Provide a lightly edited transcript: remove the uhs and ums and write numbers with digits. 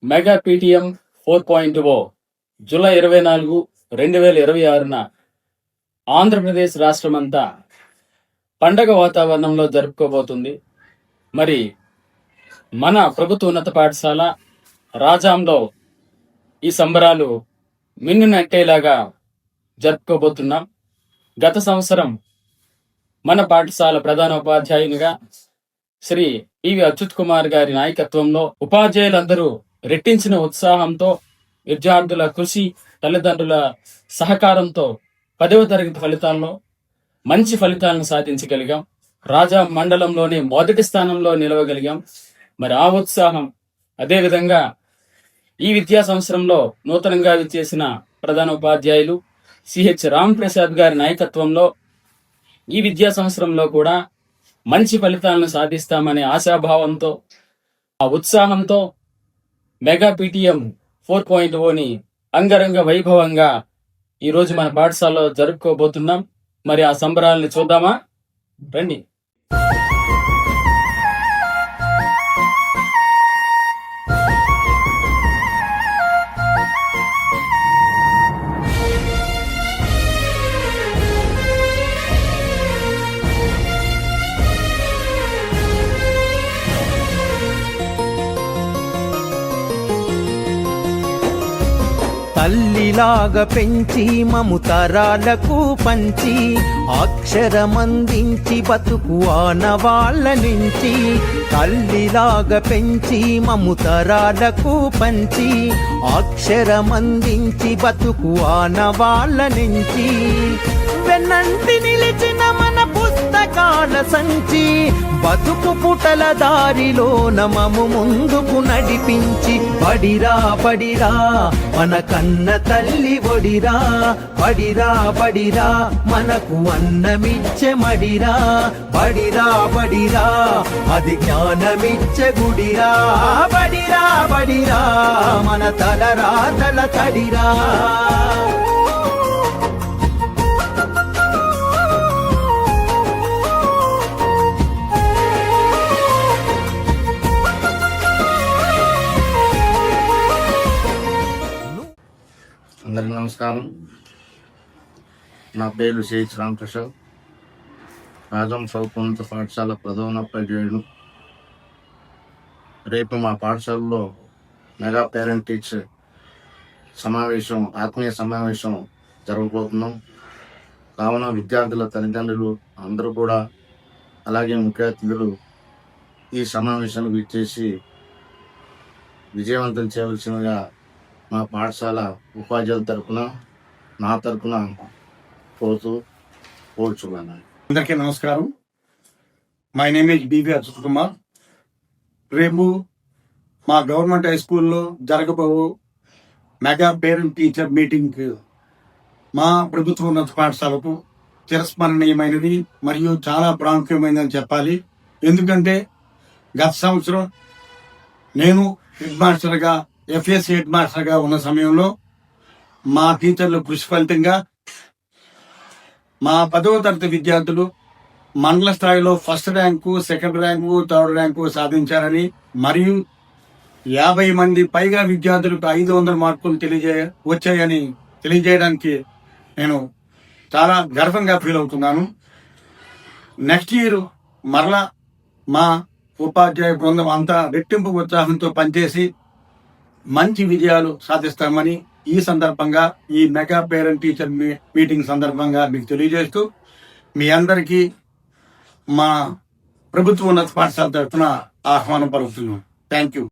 Mega PTM 4.0 July 24, 2026న Andhra Pradesh రాష్ట్రమంతా పండగ వాతావరణంలో జరుపుకోబోతుంది. మరి మన ప్రభుత్వ ఉన్నత పాఠశాల రాజాంలో ఈ సంబరాలు మిన్నునట్టేలాగా జరుపుకోబోతున్నాం. గత సంవత్సరం మన పాఠశాల ప్రధాన ఉపాధ్యాయునిగా శ్రీ పివి అచ్యుత్ కుమార్ గారి నాయకత్వంలో ఉపాధ్యాయులందరూ రెట్టించిన ఉత్సాహంతో, విద్యార్థుల కృషి, తల్లిదండ్రుల సహకారంతో 10వ తరగతి ఫలితాల్లో మంచి ఫలితాలను సాధించగలిగాం. రాజా మండలంలోనే మొదటి స్థానంలో నిలవగలిగాం. మరి ఆ ఉత్సాహం, అదేవిధంగా ఈ విద్యా సంవత్సరంలో నూతనంగా విచ్చేసిన ప్రధాన ఉపాధ్యాయులు సిహెచ్ రాంప్రసాద్ గారి నాయకత్వంలో ఈ విద్యా సంవత్సరంలో కూడా మంచి ఫలితాలను సాధిస్తామనే ఆశాభావంతో, ఆ ఉత్సాహంతో మెగా పీటీఎం 4.0ని అంగరంగ వైభవంగా ఈరోజు మన పాఠశాలలో జరుపుకోబోతున్నాం. మరి ఆ సంబరాలను చూద్దామా? రండి. తల్లిలాగా పెంచి మము తరాలకు పంచి అక్షరమందించి బతుకు ఆనవాళ్ళ నుంచి. తల్లిలాగా పెంచి మము తరాలకు పంచి అక్షరమందించి బతుకు ఆనవాళ్ళ నుంచి. వెన్నంటి నిలిచిన మన పుస్తకాల సంచి బతుకు పుటల దారిలో నమము ముందుకు నడిపించి. బడిరా బడిరా మన కన్న తల్లి ఒడిరా, బడిరా బడిరా మనకు అన్నమిచ్చే మడిరా. బడిరా బడిరా అది జ్ఞానమిచ్చే గుడిరా. బడిరా బడిరా మన తలరాతల తడిరా. అందరికీ నమస్కారం. నా పేరు సిహెచ్ రాంప్రసాద్, రాజం ప్రభుత్వ పాఠశాల ప్రధానోపాధ్యాయుడు. రేపు మా పాఠశాలలో మెగా పేరెంట్ టీచర్ సమావేశం, ఆత్మీయ సమావేశం జరగబోతున్నాం. కావున విద్యార్థుల తల్లిదండ్రులు అందరూ కూడా, అలాగే ముఖ్య అతిథులు ఈ సమావేశానికి విచ్చేసి విజయవంతం చేయవలసినగా మా పాఠశాల ఉపాధ్యాయుల తరఫున, నా తరఫున కోరుచున్నాను. అందరికీ నమస్కారం. My name is B V Achyut Kumar. రేపు మా గవర్నమెంట్ హై స్కూల్లో జరగబో మెగా పేరెంట్ టీచర్ మీటింగ్ మా ప్రభుత్వ ఉన్నత పాఠశాలకు చిరస్మరణీయమైనది మరియు చాలా ప్రాముఖ్యమైనదని చెప్పాలి. ఎందుకంటే గత సంవత్సరం నేను హెడ్ మాస్టర్గా, ఎఫ్ఎస్సి హెడ్ మాస్టర్గా ఉన్న సమయంలో మా టీచర్ల కృషి ఫలితంగా మా 10వ తరగతి విద్యార్థులు మండల స్థాయిలో first rank, second rank, third rank సాధించారని, మరియు 50 మంది పైగా విద్యార్థులకు 500 మార్కులు వచ్చాయని తెలియజేయడానికి నేను చాలా గర్వంగా ఫీల్ అవుతున్నాను. నెక్స్ట్ ఇయర్ మరలా మా ఉపాధ్యాయ బృందం అంతా రెట్టింపు ఉత్సాహంతో పనిచేసి మంచి విజయాలు సాధిస్తామని ఈ సందర్భంగా, ఈ మెగా పేరెంట్ టీచర్ మీటింగ్ సందర్భంగా మీకు తెలియజేస్తూ, మీ అందరికీ మా ప్రభుత్వ ఉన్నత పాఠశాల తరఫున ఆహ్వానం పలుకుతున్నాం. Thank you.